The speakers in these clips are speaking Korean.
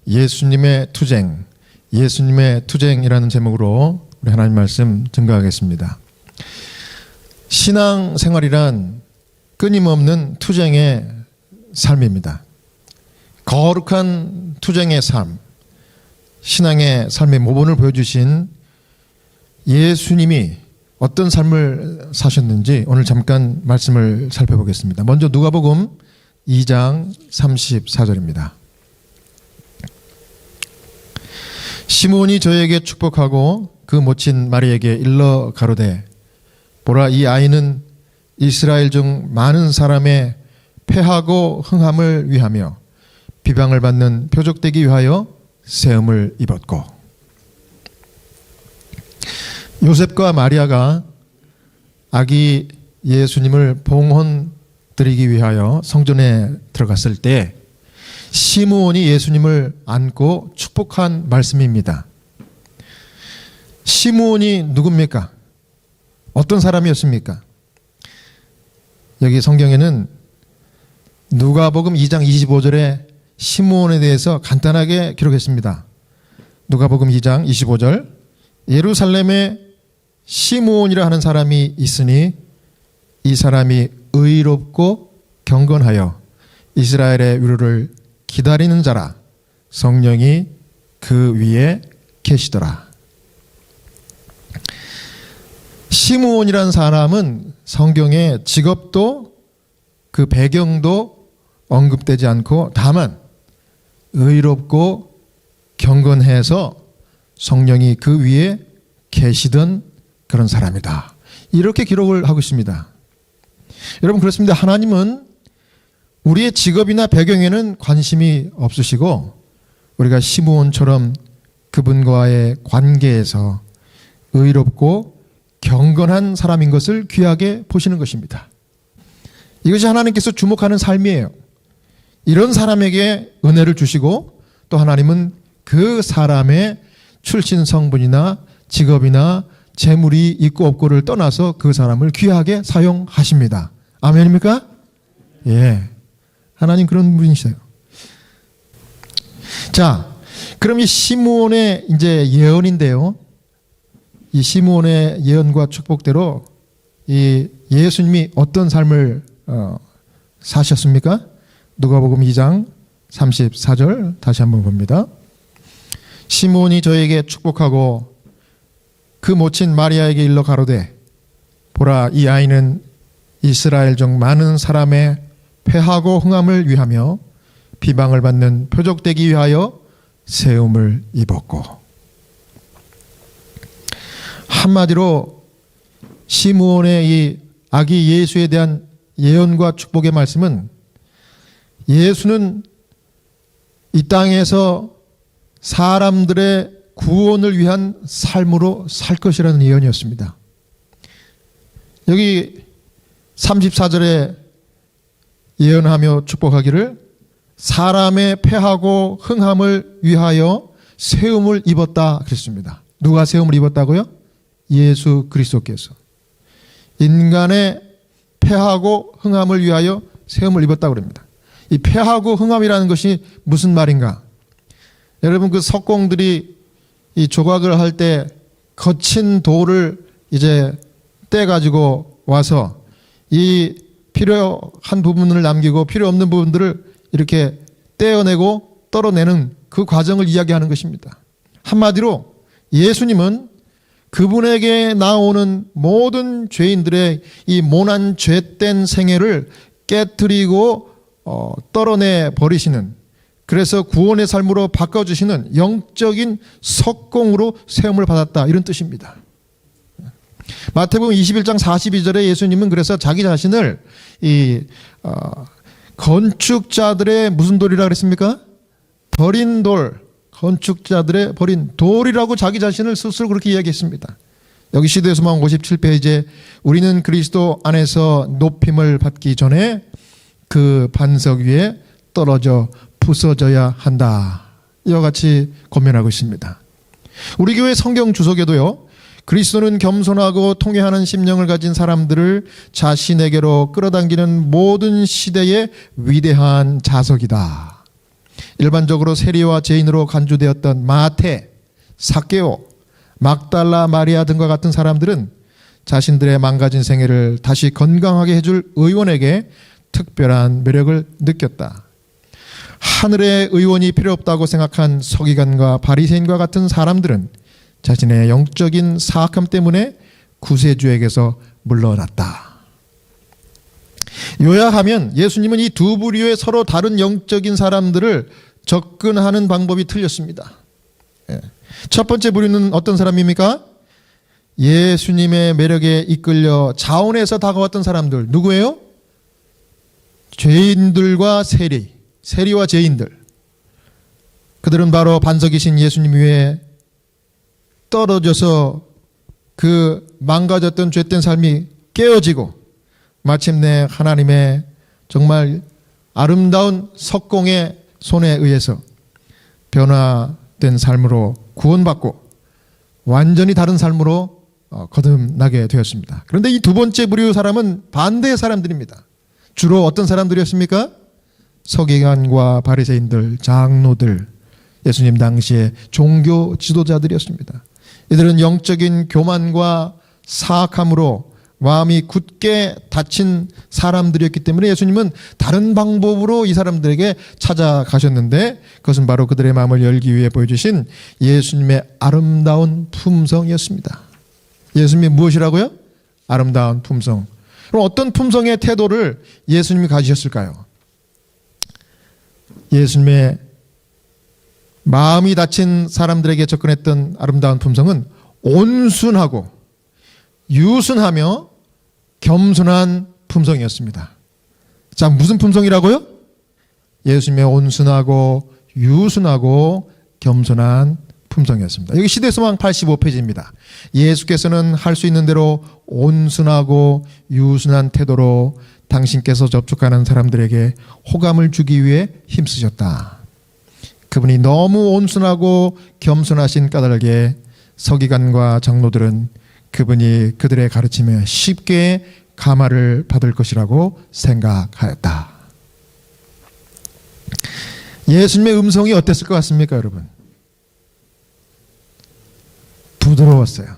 예수님의 투쟁, 예수님의 투쟁이라는 제목으로 우리 하나님 말씀 증거하겠습니다. 신앙생활이란 끊임없는 투쟁의 삶입니다. 거룩한 투쟁의 삶, 신앙의 삶의 모본을 보여주신 예수님이 어떤 삶을 사셨는지 오늘 잠깐 말씀을 살펴보겠습니다. 먼저 누가복음 2장 34절입니다. 시므온이 저에게 축복하고 그 모친 마리에게 일러 가로되 보라, 이 아이는 이스라엘 중 많은 사람의 패하고 흥함을 위하며 비방을 받는 표적되기 위하여 세움을 입었고. 요셉과 마리아가 아기 예수님을 봉헌 드리기 위하여 성전에 들어갔을 때 시므온이 예수님을 안고 축복한 말씀입니다. 시므온이 누굽니까? 어떤 사람이었습니까? 여기 성경에는 누가복음 2장 25절에 시므온에 대해서 간단하게 기록했습니다. 누가복음 2장 25절, 예루살렘에 시므온이라 하는 사람이 있으니 이 사람이 의롭고 경건하여 이스라엘의 위로를 기다리는 자라, 성령이 그 위에 계시더라. 시므온이라는 사람은 성경에 직업도 그 배경도 언급되지 않고 다만 의롭고 경건해서 성령이 그 위에 계시던 그런 사람이다, 이렇게 기록을 하고 있습니다. 여러분, 그렇습니다. 하나님은 우리의 직업이나 배경에는 관심이 없으시고 우리가 시므온처럼 그분과의 관계에서 의롭고 경건한 사람인 것을 귀하게 보시는 것입니다. 이것이 하나님께서 주목하는 삶이에요. 이런 사람에게 은혜를 주시고 또 하나님은 그 사람의 출신 성분이나 직업이나 재물이 있고 없고를 떠나서 그 사람을 귀하게 사용하십니다. 아멘입니까? 예. 하나님 그런 분이세요. 자, 그럼 이 시므온의 이제 예언인데요. 이 시므온의 예언과 축복대로 이 예수님이 어떤 삶을 사셨습니까? 누가복음 2장 34절 다시 한번 봅니다. 시므온이 저에게 축복하고 그 모친 마리아에게 일러 가로되 보라, 이 아이는 이스라엘 중 많은 사람의 패하고 흥함을 위하며 비방을 받는 표적되기 위하여 세움을 입었고. 한마디로 시므온의 이 아기 예수에 대한 예언과 축복의 말씀은 예수는 이 땅에서 사람들의 구원을 위한 삶으로 살 것이라는 예언이었습니다. 여기 34절에 예언하며 축복하기를 사람의 패하고 흥함을 위하여 세움을 입었다 그랬습니다. 누가 세움을 입었다고요? 예수 그리스도께서 인간의 패하고 흥함을 위하여 세움을 입었다고 그럽니다. 이 패하고 흥함이라는 것이 무슨 말인가? 여러분, 그 석공들이 이 조각을 할 때 거친 돌을 이제 떼가지고 와서 이 필요한 부분을 남기고 필요 없는 부분들을 이렇게 떼어내고 떨어내는 그 과정을 이야기하는 것입니다. 한마디로 예수님은 그분에게 나오는 모든 죄인들의 이 모난 죄된 생애를 깨트리고 떨어내 버리시는, 그래서 구원의 삶으로 바꿔주시는 영적인 석공으로 세움을 받았다, 이런 뜻입니다. 마태복음 21장 42절에 예수님은 그래서 자기 자신을 이 건축자들의 무슨 돌이라고 그랬습니까? 버린 돌, 건축자들의 버린 돌이라고 자기 자신을 스스로 그렇게 이야기했습니다. 여기 시대의 소망 57페이지에 우리는 그리스도 안에서 높임을 받기 전에 그 반석 위에 떨어져 부서져야 한다, 이와 같이 권면하고 있습니다. 우리 교회 성경 주석에도요, 그리스도는 겸손하고 통회하는 심령을 가진 사람들을 자신에게로 끌어당기는 모든 시대의 위대한 자석이다, 일반적으로 세리와 죄인으로 간주되었던 마태, 삭개오, 막달라 마리아 등과 같은 사람들은 자신들의 망가진 생애를 다시 건강하게 해줄 의원에게 특별한 매력을 느꼈다. 하늘의 의원이 필요 없다고 생각한 서기관과 바리새인과 같은 사람들은 자신의 영적인 사악함 때문에 구세주에게서 물러났다. 요약하면 예수님은 이 두 부류의 서로 다른 영적인 사람들을 접근하는 방법이 틀렸습니다. 첫 번째 부류는 어떤 사람입니까? 예수님의 매력에 이끌려 자원에서 다가왔던 사람들. 누구예요? 죄인들과 세리와 죄인들. 그들은 바로 반석이신 예수님 위에 떨어져서 그 망가졌던 죄된 삶이 깨어지고 마침내 하나님의 정말 아름다운 석공의 손에 의해서 변화된 삶으로 구원받고 완전히 다른 삶으로 거듭나게 되었습니다. 그런데 이 두 번째 부류 사람은 반대의 사람들입니다. 주로 어떤 사람들이었습니까? 서기관과 바리새인들, 장로들, 예수님 당시의 종교 지도자들이었습니다. 이들은 영적인 교만과 사악함으로 마음이 굳게 닫힌 사람들이었기 때문에 예수님은 다른 방법으로 이 사람들에게 찾아가셨는데 그것은 바로 그들의 마음을 열기 위해 보여주신 예수님의 아름다운 품성이었습니다. 예수님이 무엇이라고요? 아름다운 품성. 그럼 어떤 품성의 태도를 예수님이 가지셨을까요? 예수님의 마음이 닫힌 사람들에게 접근했던 아름다운 품성은 온순하고 유순하며 겸손한 품성이었습니다. 자, 무슨 품성이라고요? 예수님의 온순하고 유순하고 겸손한 품성이었습니다. 여기 시대소망 85페이지입니다. 예수께서는 할 수 있는 대로 온순하고 유순한 태도로 당신께서 접촉하는 사람들에게 호감을 주기 위해 힘쓰셨다. 그분이 너무 온순하고 겸손하신 까닭에 서기관과 장로들은 그분이 그들의 가르침에 쉽게 감화를 받을 것이라고 생각하였다. 예수님의 음성이 어땠을 것 같습니까, 여러분? 부드러웠어요.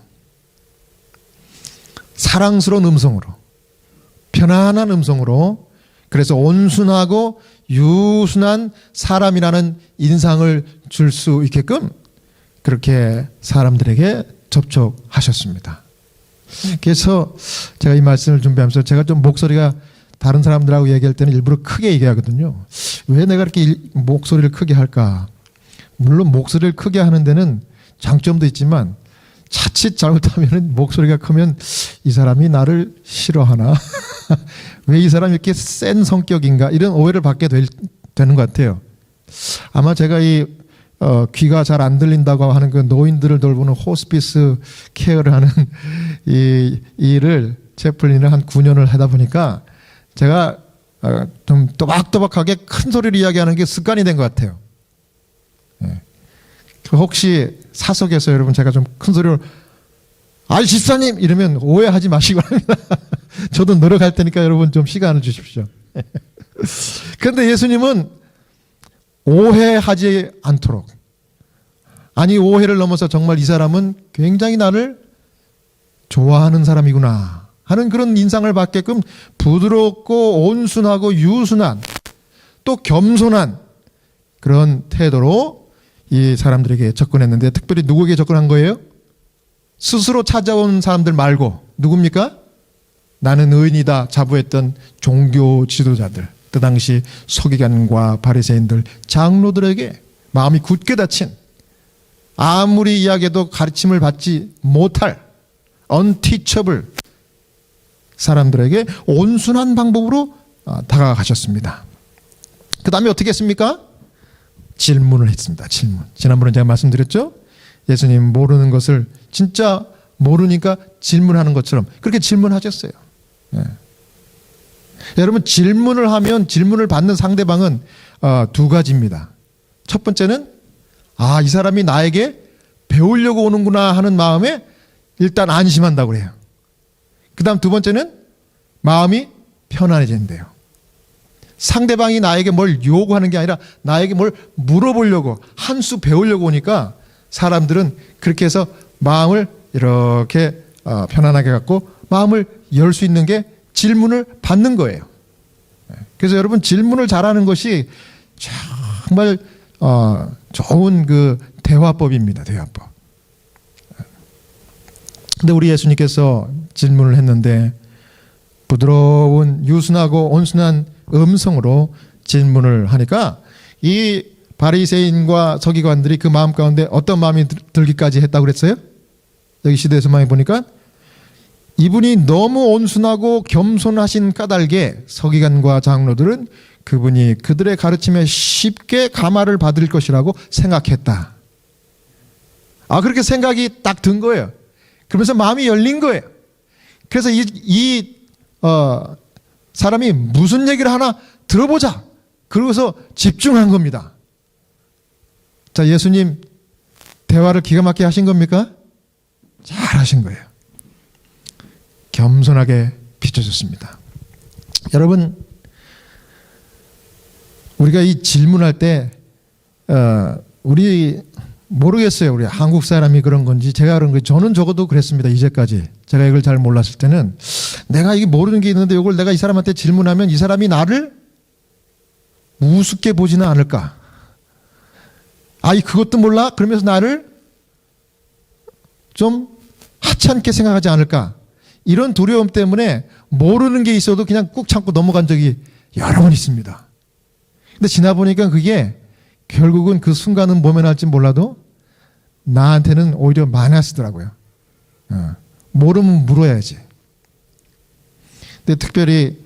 사랑스러운 음성으로, 편안한 음성으로, 그래서 온순하고 유순한 사람이라는 인상을 줄 수 있게끔 그렇게 사람들에게 접촉하셨습니다. 그래서 제가 이 말씀을 준비하면서 제가 좀 목소리가 다른 사람들하고 얘기할 때는 일부러 크게 얘기하거든요. 왜 내가 이렇게 목소리를 크게 할까? 물론 목소리를 크게 하는 데는 장점도 있지만 자칫 잘못하면 목소리가 크면 이 사람이 나를 싫어하나? 왜 이 사람이 이렇게 센 성격인가? 이런 오해를 받게 되는 것 같아요. 아마 제가 이 귀가 잘 안 들린다고 하는 그 노인들을 돌보는 호스피스 케어를 하는 이 일을 채플린을 한 9년을 하다 보니까 제가 좀 또박또박하게 큰 소리를 이야기하는 게 습관이 된 것 같아요. 예. 혹시 사석에서 여러분 제가 좀 큰 소리로 아이 집사님 이러면 오해하지 마시기 바랍니다. 저도 노력할 테니까 여러분 좀 시간을 주십시오. 그런데 예수님은 오해하지 않도록, 아니 오해를 넘어서 정말 이 사람은 굉장히 나를 좋아하는 사람이구나 하는 그런 인상을 받게끔 부드럽고 온순하고 유순한 또 겸손한 그런 태도로 이 사람들에게 접근했는데, 특별히 누구에게 접근한 거예요? 스스로 찾아온 사람들 말고 누굽니까? 나는 의인이다 자부했던 종교 지도자들, 그 당시 서기관과 바리새인들, 장로들에게 마음이 굳게 닫힌, 아무리 이야기해도 가르침을 받지 못할 unteachable 사람들에게 온순한 방법으로 다가가셨습니다. 그 다음에 어떻게 했습니까? 질문을 했습니다. 질문. 지난번에 제가 말씀드렸죠? 예수님 모르는 것을 진짜 모르니까 질문하는 것처럼 그렇게 질문하셨어요. 예. 여러분, 질문을 하면 질문을 받는 상대방은 두 가지입니다. 첫 번째는 이 사람이 나에게 배우려고 오는구나 하는 마음에 일단 안심한다고 그래요. 그 다음 두 번째는 마음이 편안해진대요. 상대방이 나에게 뭘 요구하는 게 아니라 나에게 뭘 물어보려고, 한 수 배우려고 오니까 사람들은 그렇게 해서 마음을 이렇게 편안하게 갖고 마음을 열 수 있는 게 질문을 받는 거예요. 그래서 여러분, 질문을 잘하는 것이 정말 좋은 그 대화법입니다. 대화법. 근데 우리 예수님께서 질문을 했는데 부드러운 유순하고 온순한 음성으로 질문을 하니까 이 바리새인과 서기관들이 그 마음 가운데 어떤 마음이 들기까지 했다고 그랬어요? 여기 시대에서만 보니까 이분이 너무 온순하고 겸손하신 까닭에 서기관과 장로들은 그분이 그들의 가르침에 쉽게 감화를 받을 것이라고 생각했다. 그렇게 생각이 딱 든 거예요. 그러면서 마음이 열린 거예요. 그래서 사람이 무슨 얘기를 하나 들어보자. 그러고서 집중한 겁니다. 자, 예수님 대화를 기가 막히게 하신 겁니까? 잘 하신 거예요. 겸손하게 비춰줬습니다. 여러분, 우리가 이 질문할 때 우리 모르겠어요. 우리 한국 사람이 그런 건지 제가 그런 건지. 저는 적어도 그랬습니다. 이제까지 제가 이걸 잘 몰랐을 때는 내가 이게 모르는 게 있는데 이걸 내가 이 사람한테 질문하면 이 사람이 나를 우습게 보지는 않을까? 그것도 몰라? 그러면서 나를 좀 하찮게 생각하지 않을까? 이런 두려움 때문에 모르는 게 있어도 그냥 꾹 참고 넘어간 적이 여러 번 있습니다. 근데 지나보니까 그게 결국은 그 순간은 모면할지 몰라도 나한테는 오히려 마이너스더라고요. 모르면 물어야지. 근데 특별히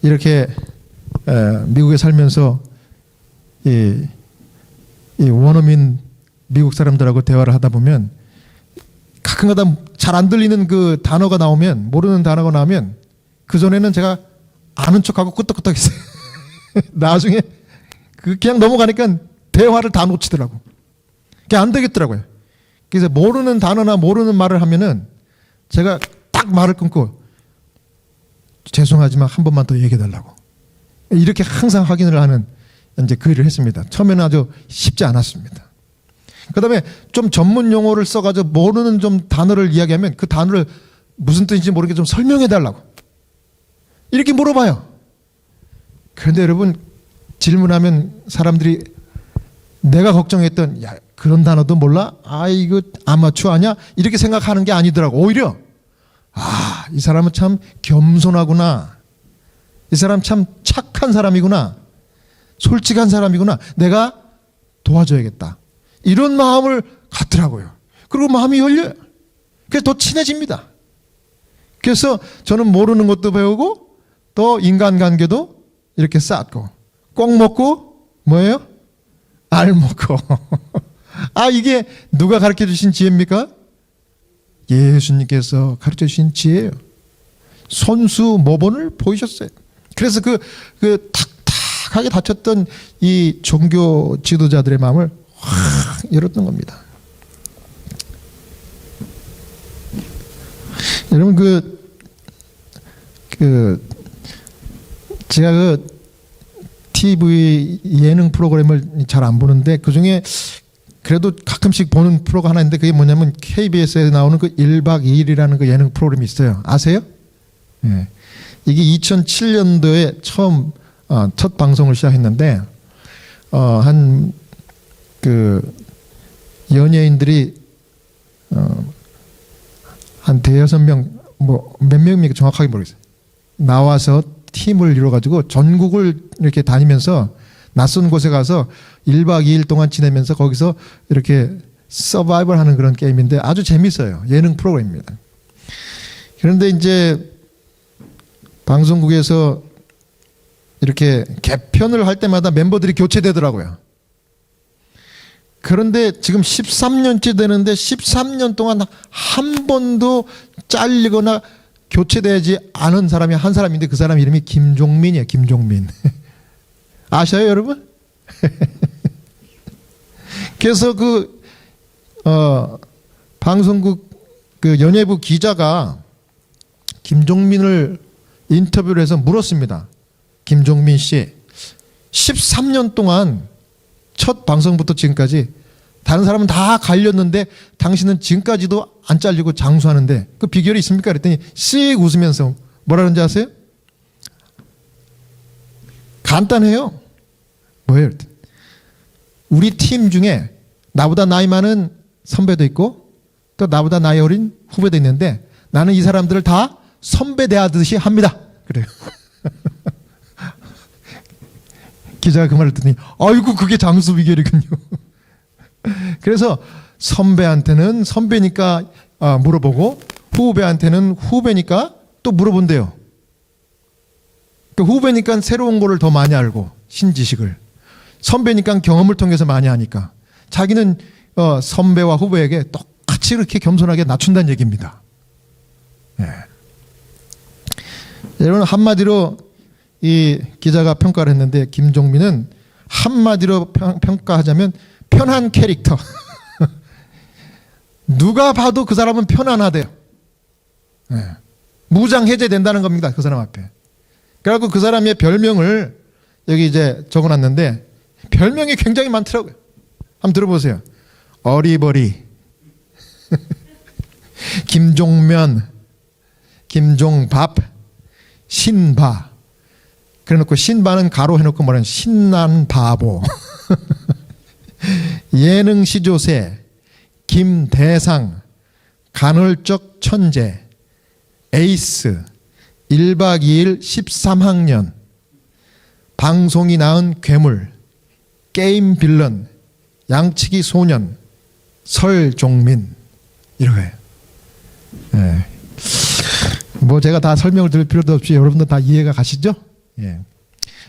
이렇게 미국에 살면서 이 원어민 미국 사람들하고 대화를 하다 보면 가끔가다 잘 안 들리는 그 단어가 나오면, 모르는 단어가 나오면 그전에는 제가 아는 척하고 끄떡끄떡했어요. 나중에 그냥 넘어가니까 대화를 다 놓치더라고. 그게 안 되겠더라고요. 그래서 모르는 단어나 모르는 말을 하면은 제가 딱 말을 끊고 죄송하지만 한 번만 더 얘기해달라고. 이렇게 항상 확인을 하는 이제 그 일을 했습니다. 처음에는 아주 쉽지 않았습니다. 그 다음에 좀 전문 용어를 써가지고 모르는 좀 단어를 이야기하면 그 단어를 무슨 뜻인지 모르게 좀 설명해달라고. 이렇게 물어봐요. 그런데 여러분, 질문하면 사람들이 내가 걱정했던 그런 단어도 몰라? 이거 아마추어 아니야? 이렇게 생각하는 게 아니더라고. 오히려 이 사람은 참 겸손하구나. 이 사람 참 착한 사람이구나. 솔직한 사람이구나. 내가 도와줘야겠다. 이런 마음을 갖더라고요. 그리고 마음이 열려요. 그래서 더 친해집니다. 그래서 저는 모르는 것도 배우고 또 인간관계도 이렇게 쌓고 꼭 먹고 뭐예요? 알 먹고. 이게 누가 가르쳐 주신 지혜입니까? 예수님께서 가르쳐 주신 지혜예요. 손수 모본을 보이셨어요. 그래서 그 탁탁하게 닫혔던 이 종교 지도자들의 마음을 확 열었던 겁니다. 여러분, 제가 TV 예능 프로그램을 잘 안 보는데 그 중에 그래도 가끔씩 보는 프로가 하나 있는데 그게 뭐냐면 KBS에 나오는 그 1박 2일이라는 그 예능 프로그램이 있어요. 아세요? 예. 이게 2007년도에 처음 첫 방송을 시작했는데 한 연예인들이 한 대여섯 명, 몇 명입니까? 정확하게 모르겠어요. 나와서 팀을 이뤄가지고 전국을 이렇게 다니면서 낯선 곳에 가서 1박 2일 동안 지내면서 거기서 이렇게 서바이벌 하는 그런 게임인데 아주 재밌어요. 예능 프로그램입니다. 그런데 이제 방송국에서 이렇게 개편을 할 때마다 멤버들이 교체되더라고요. 그런데 지금 13년째 되는데 13년 동안 한 번도 잘리거나 교체되지 않은 사람이 한 사람인데 그 사람 이름이 김종민이에요. 김종민. 아셔요, 여러분? 그래서 방송국 연예부 기자가 김종민을 인터뷰를 해서 물었습니다. 김종민 씨 13년 동안 첫 방송부터 지금까지 다른 사람은 다 갈렸는데 당신은 지금까지도 안 잘리고 장수하는데 그 비결이 있습니까? 그랬더니 씩 웃으면서 뭐라 그런지 아세요? 간단해요. 뭐예요? 우리 팀 중에 나보다 나이 많은 선배도 있고 또 나보다 나이 어린 후배도 있는데 나는 이 사람들을 다 선배 대하듯이 합니다. 그래요. 기자가 그 말을 듣더니 아이고 그게 장수 비결이군요. 그래서 선배한테는 선배니까 물어보고 후배한테는 후배니까 또 물어본대요. 그 후배니까 새로운 거를 더 많이 알고 신지식을, 선배니까 경험을 통해서 많이 하니까 자기는 선배와 후배에게 똑같이 이렇게 겸손하게 낮춘다는 얘기입니다. 예. 여러분 한마디로 이 기자가 평가를 했는데 김종민은 한마디로 평가하자면 편한 캐릭터. 누가 봐도 그 사람은 편안하대요. 예. 무장 해제된다는 겁니다. 그 사람 앞에. 그래갖고 그 사람의 별명을 여기 이제 적어놨는데 별명이 굉장히 많더라고요. 한번 들어보세요. 어리버리, 김종면, 김종밥, 신바. 그래놓고 신바는 가로 해놓고 뭐라는 신난 바보. 예능 시조새, 김대상, 간헐적 천재, 에이스, 1박 2일 13학년, 방송이 낳은 괴물, 게임 빌런, 양치기 소년, 설종민 이러고요. 예. 뭐 제가 다 설명을 드릴 필요도 없이 여러분들 다 이해가 가시죠? 예.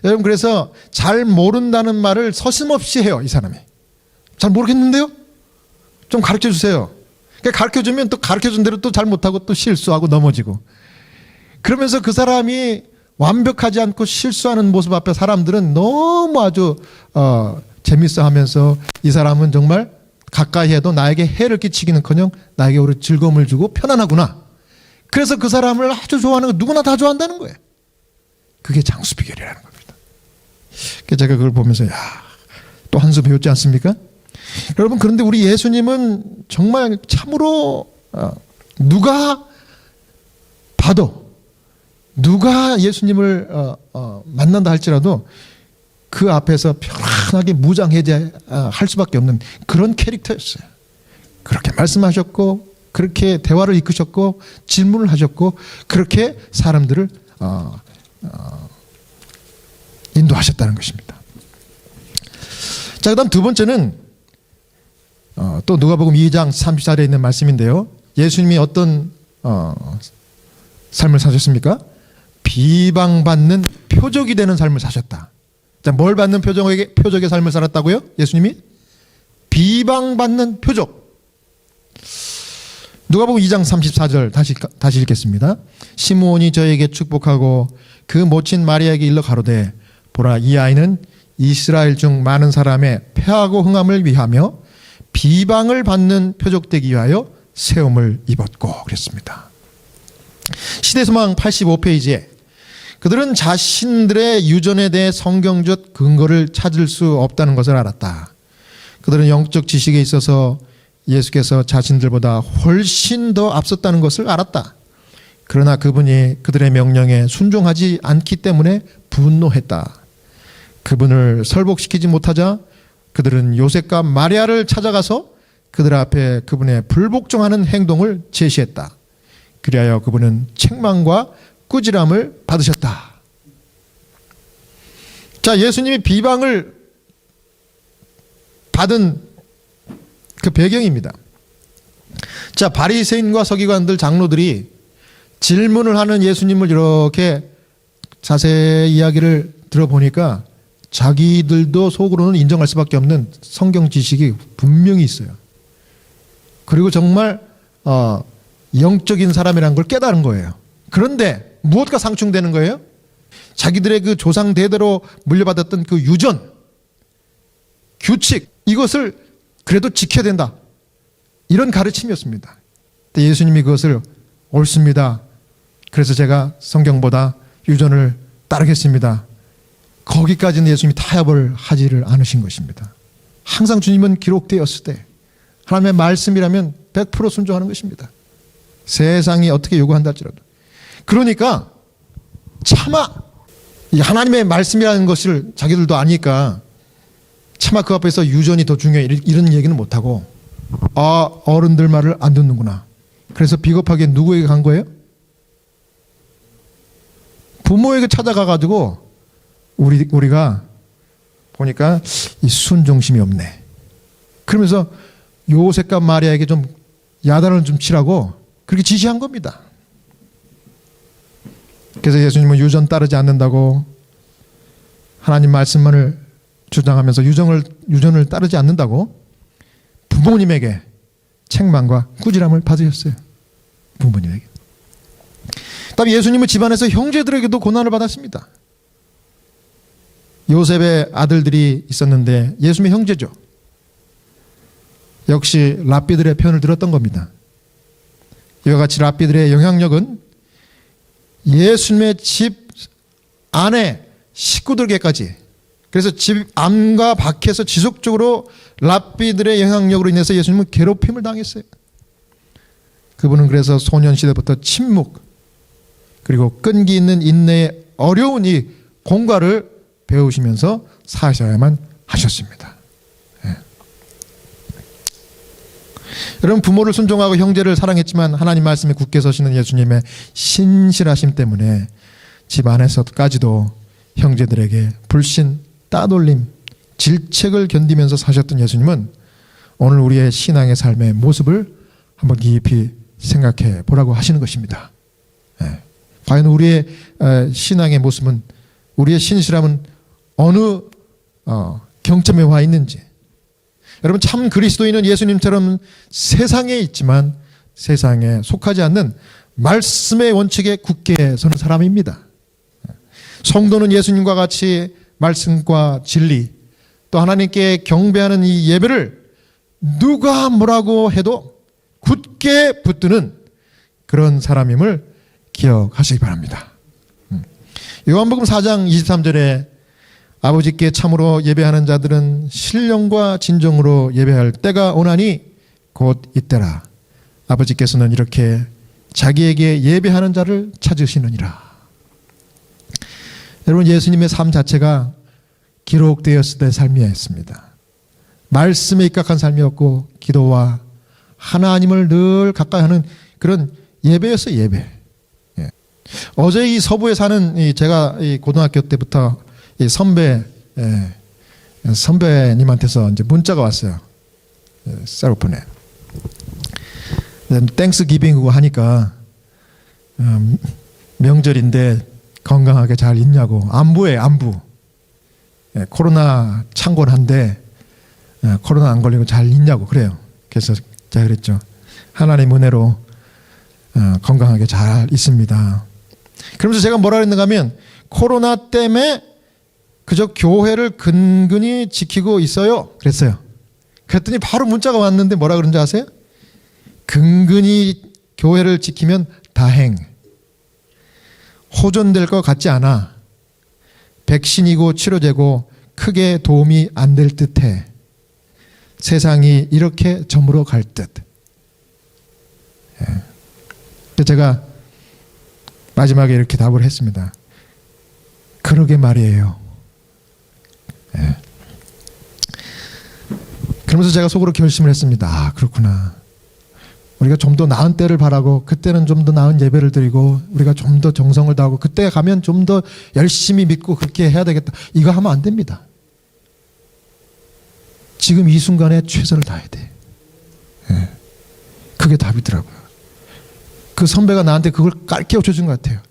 여러분 그래서 잘 모른다는 말을 서슴없이 해요. 이 사람이. 잘 모르겠는데요? 좀 가르쳐 주세요. 가르쳐 주면 또 가르쳐 준 대로 또 잘못하고 또 실수하고 넘어지고. 그러면서 그 사람이 완벽하지 않고 실수하는 모습 앞에 사람들은 너무 아주 재밌어 하면서 이 사람은 정말 가까이 해도 나에게 해를 끼치기는커녕 나에게 오히려 즐거움을 주고 편안하구나. 그래서 그 사람을 아주 좋아하는 거 누구나 다 좋아한다는 거예요. 그게 장수 비결이라는 겁니다. 그래서 제가 그걸 보면서 또 한 수 배웠지 않습니까? 여러분 그런데 우리 예수님은 정말 참으로 누가 봐도 누가 예수님을 만난다 할지라도 그 앞에서 편안하게 무장해제할 수밖에 없는 그런 캐릭터였어요. 그렇게 말씀하셨고 그렇게 대화를 이끄셨고 질문을 하셨고 그렇게 사람들을 인도하셨다는 것입니다. 자, 그다음 두 번째는 또 누가복음 2장 34절에 있는 말씀인데요. 예수님이 어떤 삶을 사셨습니까? 비방받는 표적이 되는 삶을 사셨다. 자, 뭘 받는 표적의 삶을 살았다고요? 예수님이? 비방받는 표적. 누가복음 2장 34절 다시 읽겠습니다. 시므온이 저에게 축복하고 그 모친 마리아에게 일러 가로되 보라 이 아이는 이스라엘 중 많은 사람의 패하고 흥함을 위하며 비방을 받는 표적되기 위하여 세움을 입었고 그랬습니다. 시대소망 85페이지에 그들은 자신들의 유전에 대해 성경적 근거를 찾을 수 없다는 것을 알았다. 그들은 영적 지식에 있어서 예수께서 자신들보다 훨씬 더 앞섰다는 것을 알았다. 그러나 그분이 그들의 명령에 순종하지 않기 때문에 분노했다. 그분을 설복시키지 못하자 그들은 요셉과 마리아를 찾아가서 그들 앞에 그분의 불복종하는 행동을 제시했다. 그리하여 그분은 책망과 꾸지람을 받으셨다. 자, 예수님이 비방을 받은 그 배경입니다. 자, 바리새인과 서기관들 장로들이 질문을 하는 예수님을 이렇게 자세히 이야기를 들어보니까 자기들도 속으로는 인정할 수밖에 없는 성경 지식이 분명히 있어요. 그리고 정말 영적인 사람이라는 걸 깨달은 거예요. 그런데 무엇과 상충되는 거예요? 자기들의 그 조상 대대로 물려받았던 그 유전, 규칙, 이것을 그래도 지켜야 된다. 이런 가르침이었습니다. 근데 예수님이 그것을 옳습니다. 그래서 제가 성경보다 유전을 따르겠습니다. 거기까지는 예수님이 타협을 하지를 않으신 것입니다. 항상 주님은 기록되었을 때 하나님의 말씀이라면 100% 순종하는 것입니다. 세상이 어떻게 요구한다 할지라도. 그러니까 차마 이 하나님의 말씀이라는 것을 자기들도 아니까 차마 그 앞에서 유전이 더 중요해 이런 얘기는 못하고 어른들 말을 안 듣는구나. 그래서 비겁하게 누구에게 간 거예요? 부모에게 찾아가가지고 우리가 보니까 이 순종심이 없네. 그러면서 요셉과 마리아에게 좀 야단을 좀 치라고 그렇게 지시한 겁니다. 그래서 예수님은 유전 따르지 않는다고 하나님 말씀만을 주장하면서 유전을 따르지 않는다고 부모님에게 책망과 꾸지람을 받으셨어요. 부모님에게. 그다음에 예수님은 집안에서 형제들에게도 고난을 받았습니다. 요셉의 아들들이 있었는데 예수님의 형제죠. 역시 랍비들의 편을 들었던 겁니다. 이와 같이 랍비들의 영향력은 예수님의 집 안에 식구들에게까지, 그래서 집 안과 밖에서 지속적으로 랍비들의 영향력으로 인해서 예수님은 괴롭힘을 당했어요. 그분은 그래서 소년 시대부터 침묵 그리고 끈기 있는 인내의 어려운 이 공과를 배우시면서 사셔야만 하셨습니다. 예. 여러분, 부모를 순종하고 형제를 사랑했지만 하나님 말씀에 굳게 서시는 예수님의 신실하심 때문에 집 안에서까지도 형제들에게 불신, 따돌림, 질책을 견디면서 사셨던 예수님은 오늘 우리의 신앙의 삶의 모습을 한번 깊이 생각해 보라고 하시는 것입니다. 예. 과연 우리의 신앙의 모습은, 우리의 신실함은 어느 경점에 와 있는지. 여러분, 참 그리스도인은 예수님처럼 세상에 있지만 세상에 속하지 않는 말씀의 원칙에 굳게 서는 사람입니다. 성도는 예수님과 같이 말씀과 진리, 또 하나님께 경배하는 이 예배를 누가 뭐라고 해도 굳게 붙드는 그런 사람임을 기억하시기 바랍니다. 요한복음 4장 23절에 아버지께 참으로 예배하는 자들은 신령과 진정으로 예배할 때가 오나니 곧 이때라. 아버지께서는 이렇게 자기에게 예배하는 자를 찾으시느니라. 여러분, 예수님의 삶 자체가 기록되었을 때 삶이었습니다. 말씀에 입각한 삶이었고 기도와 하나님을 늘 가까이 하는 그런 예배였어요. 예배. 예. 어제 이 서부에 사는 제가 이 고등학교 때부터 이 선배님한테서 이제 문자가 왔어요. 셀폰에. 땡스 기빙이고 하니까 명절인데 건강하게 잘 있냐고. 안부에 안부. 코로나 창궐한데 코로나 안 걸리고 잘 있냐고 그래요. 그래서 제가 그랬죠. 하나님 은혜로 건강하게 잘 있습니다. 그러면서 제가 뭐라 그랬는가 하면 코로나 때문에 그저 교회를 근근히 지키고 있어요. 그랬어요. 그랬더니 바로 문자가 왔는데 뭐라 그런지 아세요? 근근히 교회를 지키면 다행. 호전될 것 같지 않아. 백신이고 치료제고 크게 도움이 안 될 듯해. 세상이 이렇게 저물어 갈 듯. 예. 제가 마지막에 이렇게 답을 했습니다. 그러게 말이에요. 예. 그러면서 제가 속으로 결심을 했습니다. 아, 그렇구나. 우리가 좀 더 나은 때를 바라고 그때는 좀 더 나은 예배를 드리고 우리가 좀 더 정성을 다하고 그때 가면 좀 더 열심히 믿고 그렇게 해야 되겠다. 이거 하면 안 됩니다. 지금 이 순간에 최선을 다해야 돼. 예. 그게 답이더라고요. 그 선배가 나한테 그걸 깔깨워 준 것 같아요.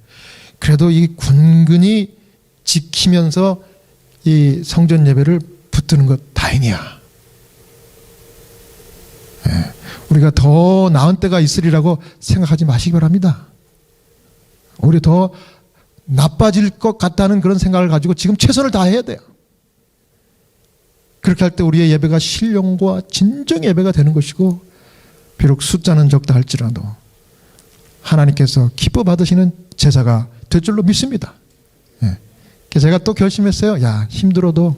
그래도 이 군근히 지키면서 이 성전 예배를 붙드는 것 다행이야. 예. 우리가 더 나은 때가 있으리라고 생각하지 마시기 바랍니다. 오히려 더 나빠질 것 같다는 그런 생각을 가지고 지금 최선을 다해야 돼요. 그렇게 할 때 우리의 예배가 신령과 진정 예배가 되는 것이고 비록 숫자는 적다 할지라도 하나님께서 기뻐 받으시는 제사가 될 줄로 믿습니다. 예. 제가 또 결심했어요. 야, 힘들어도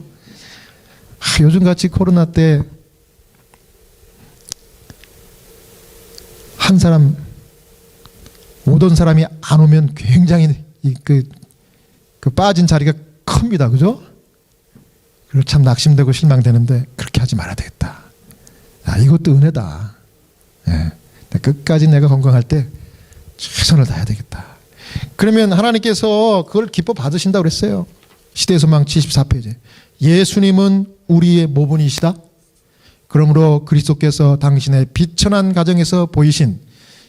요즘같이 코로나 때 한 사람 오던 사람이 안 오면 굉장히 그 빠진 자리가 큽니다. 그죠? 그리고 참 낙심되고 실망되는데 그렇게 하지 말아야 되겠다. 야, 이것도 은혜다. 예. 끝까지 내가 건강할 때 최선을 다해야 되겠다. 그러면 하나님께서 그걸 기뻐 받으신다고 그랬어요. 시대의 소망 74페이지. 예수님은 우리의 모분이시다. 그러므로 그리스도께서 당신의 비천한 가정에서 보이신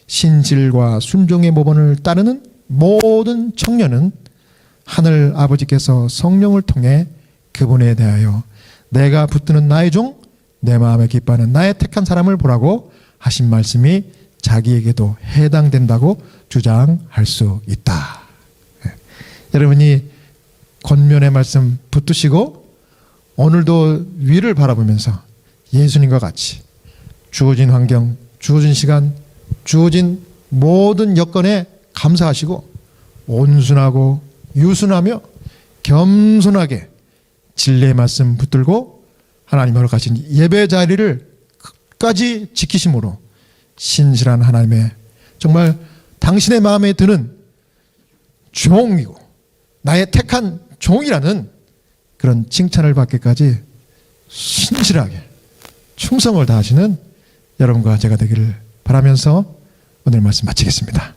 신실과 순종의 모본을 따르는 모든 청년은 하늘 아버지께서 성령을 통해 그분에 대하여 내가 붙드는 나의 종, 내 마음에 기뻐하는 나의 택한 사람을 보라고 하신 말씀이 자기에게도 해당된다고 주장할 수 있다. 여러분이 권면의 말씀 붙드시고 오늘도 위를 바라보면서 예수님과 같이 주어진 환경, 주어진 시간, 주어진 모든 여건에 감사하시고 온순하고 유순하며 겸손하게 진리의 말씀 붙들고 하나님으로 가신 예배 자리를 끝까지 지키심으로 신실한 하나님의 정말 당신의 마음에 드는 종이고 나의 택한 종이라는 그런 칭찬을 받기까지 신실하게 충성을 다하시는 여러분과 제가 되기를 바라면서 오늘 말씀 마치겠습니다.